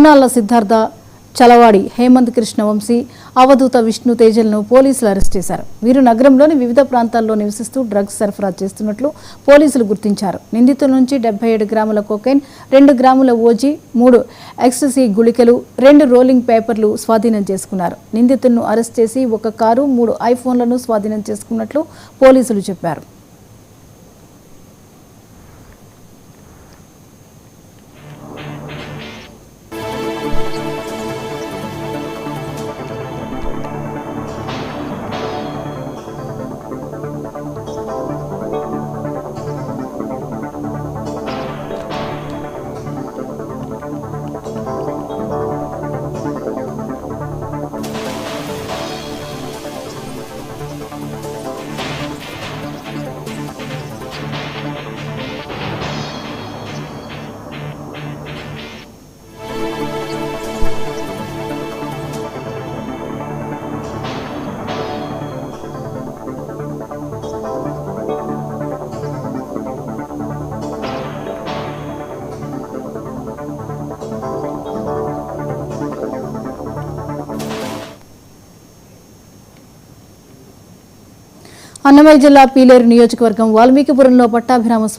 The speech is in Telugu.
నాల్ల సిద్ధార్థ చలవాడి హేమంత్ కృష్ణ వంశీ అవధూత విష్ణు తేజలను పోలీసులు అరెస్ట్ చేశారు. వీరు నగరంలోని వివిధ ప్రాంతాల్లో నివసిస్తూ డ్రగ్స్ సరఫరా చేస్తున్నట్లు పోలీసులు గుర్తించారు. నిందితుల నుంచి 77 గ్రాముల కోకైన్, 2 గ్రాముల ఓజీ, 3 ఎక్స్టసీ గుళికలు, 2 రోలింగ్ పేపర్లు స్వాధీనం చేసుకున్నారు. నిందితులను అరెస్ట్ చేసి 1 కారు, 3 ఐఫోన్లను స్వాధీనం చేసుకున్నట్లు పోలీసులు చెప్పారు. అన్నమయ్య జిల్లా పీలేరు నియోజకవర్గం వాల్మీకిపురంలో పట్టాభిరామ